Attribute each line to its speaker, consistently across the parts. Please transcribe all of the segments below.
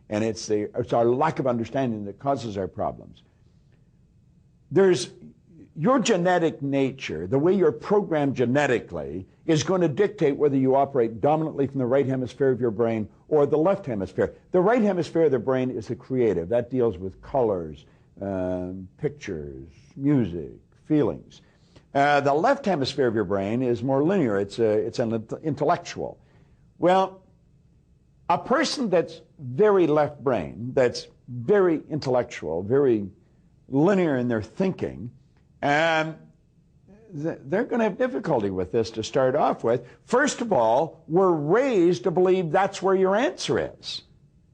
Speaker 1: And it's our lack of understanding that causes our problems. Your genetic nature, the way you're programmed genetically, is going to dictate whether you operate dominantly from the right hemisphere of your brain or the left hemisphere. The right hemisphere of the brain is the creative. That deals with colors, pictures, music, feelings. The left hemisphere of your brain is more linear. It's an intellectual. Well, a person that's very left brain, that's very intellectual, very linear in their thinking, they're going to have difficulty with this to start off with. First of all, we're raised to believe that's where your answer is.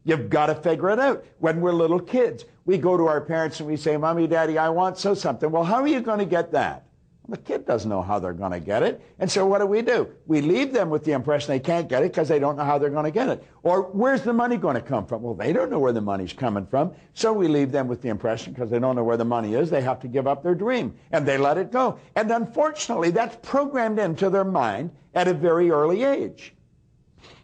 Speaker 1: You've got to figure it out. When we're little kids, we go to our parents and we say, Mommy, Daddy, I want something. Well, how are you going to get that? Well, the kid doesn't know how they're going to get it. And so what do? We leave them with the impression they can't get it because they don't know how they're going to get it. Or where's the money going to come from? Well, they don't know where the money's coming from. So we leave them with the impression because they don't know where the money is, they have to give up their dream. And they let it go. And unfortunately, that's programmed into their mind at a very early age.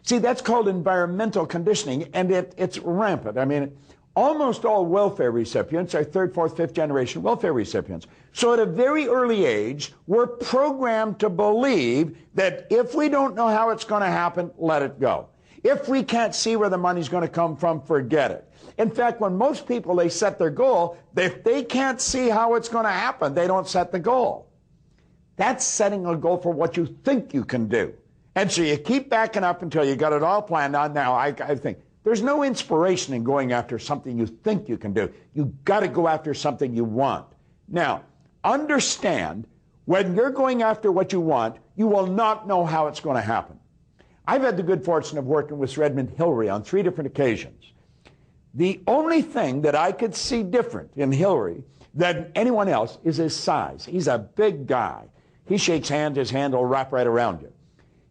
Speaker 1: See, that's called environmental conditioning, and it's rampant. I mean, almost all welfare recipients are third, fourth, fifth generation welfare recipients. So at a very early age, we're programmed to believe that if we don't know how it's going to happen, let it go. If we can't see where the money's going to come from, forget it. In fact, when most people, they set their goal, if they can't see how it's going to happen, they don't set the goal. That's setting a goal for what you think you can do. And so you keep backing up until you got it all planned out. Now, I think there's no inspiration in going after something you think you can do. You've got to go after something you want. Now, understand, when you're going after what you want, you will not know how it's going to happen. I've had the good fortune of working with Sir Edmund Hillary on 3 different occasions. The only thing that I could see different in Hillary than anyone else is his size. He's a big guy. He shakes hands, his hand will wrap right around you.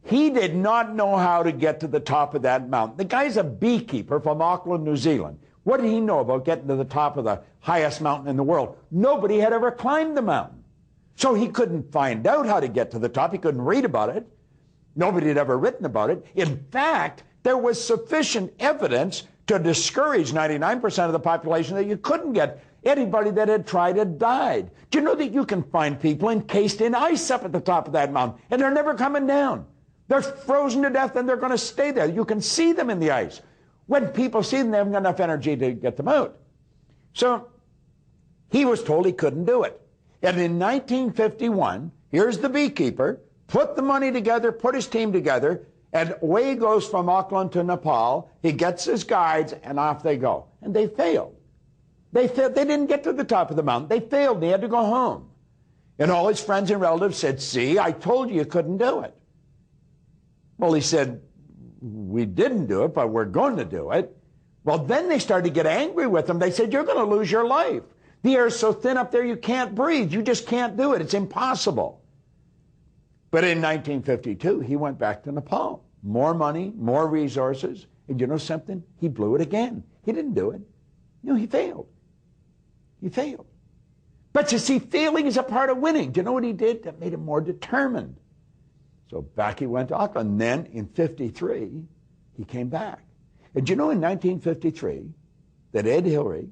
Speaker 1: He did not know how to get to the top of that mountain. The guy's a beekeeper from Auckland, New Zealand. What did he know about getting to the top of the highest mountain in the world? Nobody had ever climbed the mountain. So he couldn't find out how to get to the top. He couldn't read about it. Nobody had ever written about it. In fact, there was sufficient evidence to discourage 99% of the population that you couldn't get. Anybody that had tried had died. Do you know that you can find people encased in ice up at the top of that mountain, and they're never coming down? They're frozen to death, and they're going to stay there. You can see them in the ice. When people see them, they haven't got enough energy to get them out. So he was told he couldn't do it. And in 1951, here's the beekeeper, put the money together, put his team together, and away he goes from Auckland to Nepal. He gets his guides, and off they go. And they failed. They failed. They didn't get to the top of the mountain. They failed, and he had to go home. And all his friends and relatives said, see, I told you couldn't do it. Well, he said, we didn't do it, but we're going to do it. Well, then they started to get angry with him. They said, you're going to lose your life. The air is so thin up there you can't breathe. You just can't do it. It's impossible. But in 1952, he went back to Nepal. More money, more resources. And you know something? He blew it again. He didn't do it. No, he failed. He failed. But you see, failing is a part of winning. Do you know what he did? That made him more determined. So back he went to Auckland. And then in 53, he came back. And do you know in 1953 that Ed Hillary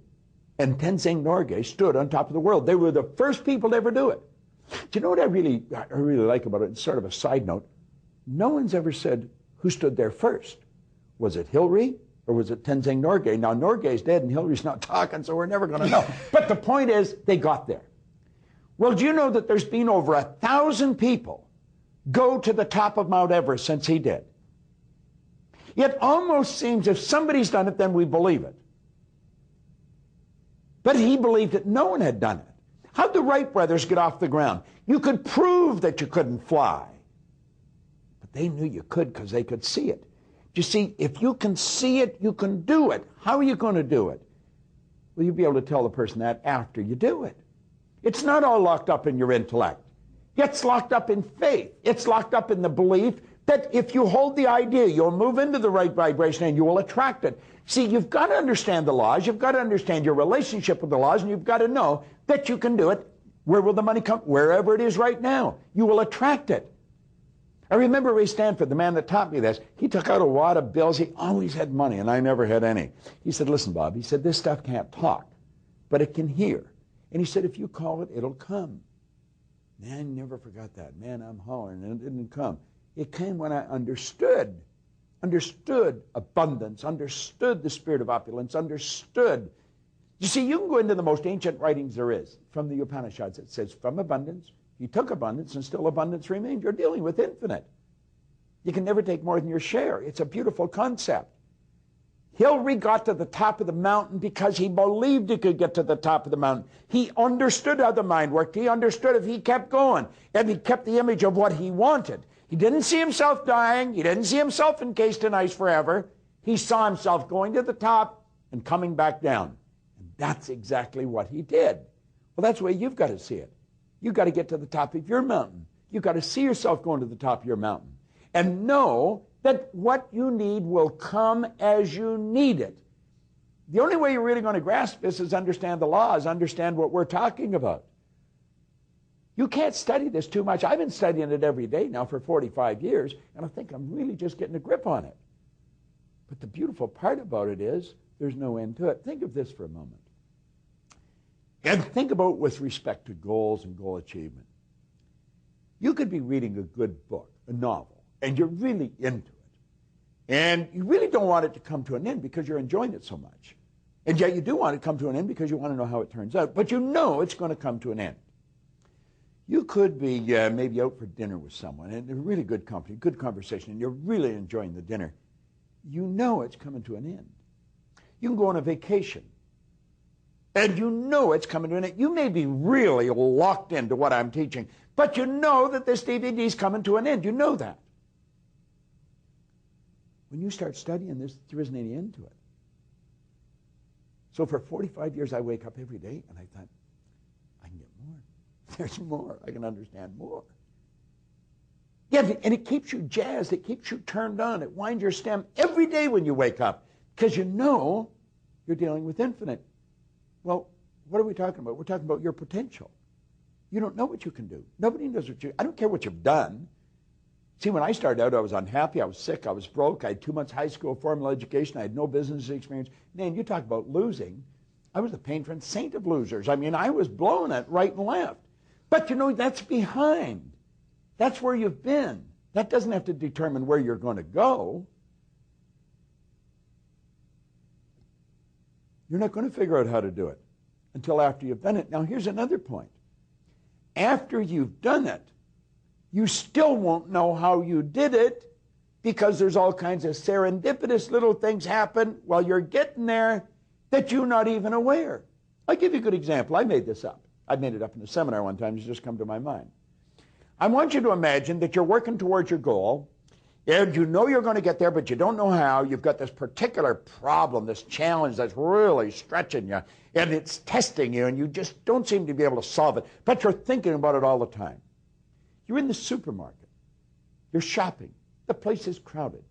Speaker 1: and Tenzing Norgay stood on top of the world? They were the first people to ever do it. Do you know what I really like about it? It's sort of a side note. No one's ever said who stood there first. Was it Hillary or was it Tenzing Norgay? Now, Norgay's dead and Hillary's not talking, so we're never going to know. But the point is, they got there. Well, do you know that there's been over 1,000 people go to the top of Mount Everest since he did? It almost seems if somebody's done it, then we believe it. But he believed that no one had done it. How'd the Wright brothers get off the ground? You could prove that you couldn't fly. But they knew you could because they could see it. You see, if you can see it, you can do it. How are you going to do it? Well, you'll be able to tell the person that after you do it. It's not all locked up in your intellect. It's locked up in faith. It's locked up in the belief that if you hold the idea, you'll move into the right vibration and you will attract it. See, you've got to understand the laws. You've got to understand your relationship with the laws, and you've got to know that you can do it. Where will the money come? Wherever it is right now. You will attract it. I remember Ray Stanford, the man that taught me this, he took out a wad of bills. He always had money, and I never had any. He said, listen, Bob, he said, this stuff can't talk, but it can hear. And he said, if you call it, it'll come. Man, I never forgot that. Man, I'm hollering, and it didn't come. It came when I understood abundance, understood the spirit of opulence, understood. You see, you can go into the most ancient writings there is, from the Upanishads. It says, from abundance, he took abundance, and still abundance remained. You're dealing with infinite. You can never take more than your share. It's a beautiful concept. Hilary got to the top of the mountain because he believed he could get to the top of the mountain. He understood how the mind worked. He understood if he kept going, and he kept the image of what he wanted. He didn't see himself dying. He didn't see himself encased in ice forever. He saw himself going to the top and coming back down. And that's exactly what he did. Well, that's the way you've got to see it. You've got to get to the top of your mountain. You've got to see yourself going to the top of your mountain and know that what you need will come as you need it. The only way you're really going to grasp this is understand the laws, understand what we're talking about. You can't study this too much. I've been studying it every day now for 45 years, and I think I'm really just getting a grip on it. But the beautiful part about it is there's no end to it. Think of this for a moment. And think about with respect to goals and goal achievement. You could be reading a good book, a novel, and you're really into it. And you really don't want it to come to an end because you're enjoying it so much. And yet you do want it to come to an end because you want to know how it turns out. But you know it's going to come to an end. You could be maybe out for dinner with someone, and they're really good company, good conversation, and you're really enjoying the dinner. You know it's coming to an end. You can go on a vacation, and you know it's coming to an end. You may be really locked into what I'm teaching, but you know that this DVD is coming to an end. You know that. When you start studying this, there isn't any end to it. So for 45 years, I wake up every day, and I thought, I can get more. There's more. I can understand more. Yeah, and it keeps you jazzed. It keeps you turned on. It winds your stem every day when you wake up because you know you're dealing with infinite. Well, what are we talking about? We're talking about your potential. You don't know what you can do. Nobody knows what you... I don't care what you've done. See, when I started out, I was unhappy. I was sick. I was broke. I had 2 months high school formal education. I had no business experience. Man, you talk about losing. I was the patron saint of losers. I mean, I was blowing it right and left. But, you know, that's behind. That's where you've been. That doesn't have to determine where you're going to go. You're not going to figure out how to do it until after you've done it. Now, here's another point. After you've done it, you still won't know how you did it because there's all kinds of serendipitous little things happen while you're getting there that you're not even aware. I'll give you a good example. I made this up. I made it up in a seminar one time. It's just come to my mind. I want you to imagine that you're working towards your goal, and you know you're going to get there, but you don't know how. You've got this particular problem, this challenge that's really stretching you, and it's testing you, and you just don't seem to be able to solve it, but you're thinking about it all the time. You're in the supermarket. You're shopping. The place is crowded.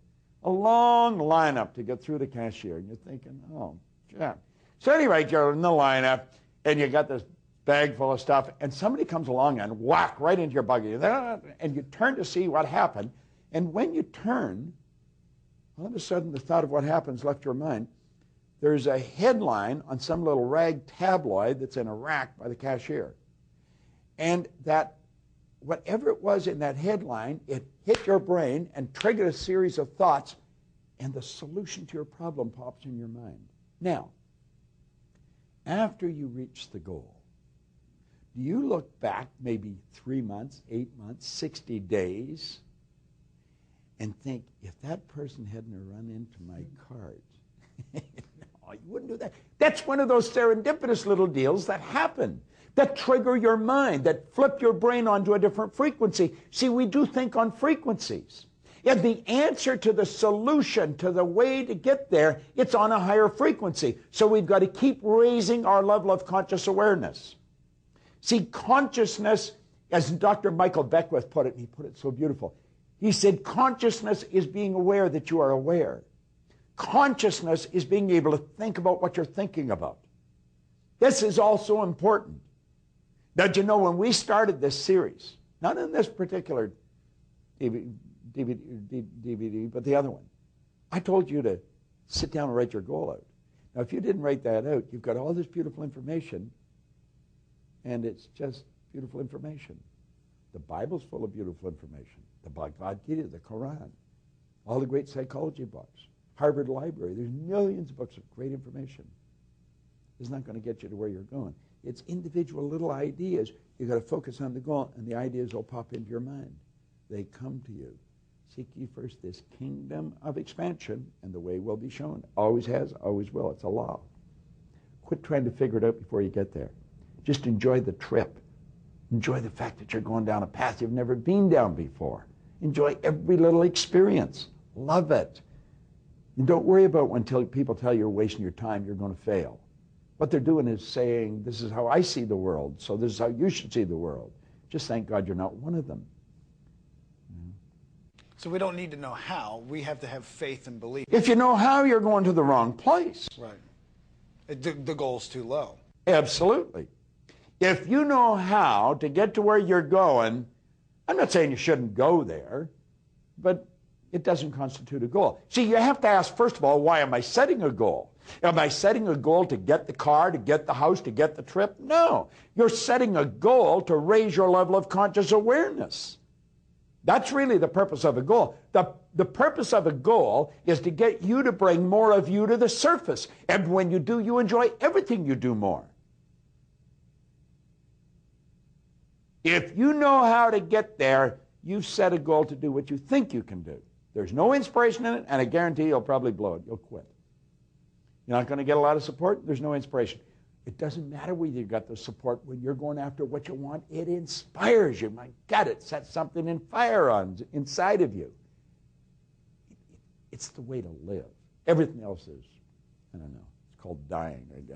Speaker 1: A long lineup to get through the cashier, and you're thinking, oh, yeah. So anyway, you're in the lineup, and you got this bag full of stuff, and somebody comes along and whack right into your buggy, and you turn to see what happened, and when you turn, all of a sudden the thought of what happens left your mind. There's a headline on some little rag tabloid that's in a rack by the cashier, and that whatever it was in that headline, it hit your brain and triggered a series of thoughts, and the solution to your problem pops in your mind. Now, after you reach the goal, do you look back maybe 3 months, 8 months, 60 days, and think, if that person hadn't run into my cart, no, you wouldn't do that. That's one of those serendipitous little deals that happen, that trigger your mind, that flip your brain onto a different frequency. See, we do think on frequencies. And the answer to the solution, to the way to get there, it's on a higher frequency. So we've got to keep raising our level of conscious awareness. See, consciousness, as Dr. Michael Beckwith put it, and he put it so beautiful, he said consciousness is being aware that you are aware. Consciousness is being able to think about what you're thinking about. This is also important. Now, you know, when we started this series, not in this particular DVD, but the other one. I told you to sit down and write your goal out. Now, if you didn't write that out, you've got all this beautiful information, and it's just beautiful information. The Bible's full of beautiful information. The Bhagavad Gita, the Quran, all the great psychology books, Harvard Library. There's millions of books of great information. It's not going to get you to where you're going. It's individual little ideas. You've got to focus on the goal, and the ideas will pop into your mind. They come to you. Seek ye first this kingdom of expansion, and the way will be shown. Always has, always will. It's a law. Quit trying to figure it out before you get there. Just enjoy the trip. Enjoy the fact that you're going down a path you've never been down before. Enjoy every little experience. Love it. And don't worry about when people tell you you're wasting your time, you're going to fail. What they're doing is saying, this is how I see the world, so this is how you should see the world. Just thank God you're not one of them.
Speaker 2: So we don't need to know how. We have to have faith and belief.
Speaker 1: If you know how, you're going to the wrong place.
Speaker 2: Right. The goal's too low.
Speaker 1: Absolutely. If you know how to get to where you're going, I'm not saying you shouldn't go there, but it doesn't constitute a goal. See, you have to ask, first of all, why am I setting a goal? Am I setting a goal to get the car, to get the house, to get the trip? No. You're setting a goal to raise your level of conscious awareness. That's really the purpose of a goal. The purpose of a goal is to get you to bring more of you to the surface. And when you do, you enjoy everything you do more. If you know how to get there, you've set a goal to do what you think you can do. There's no inspiration in it, and I guarantee you'll probably blow it. You'll quit. You're not going to get a lot of support. There's no inspiration. It doesn't matter whether you got the support when you're going after what you want. It inspires you. My God, it sets something in fire on inside of you. It's the way to live. Everything else is, I don't know, it's called dying, I guess.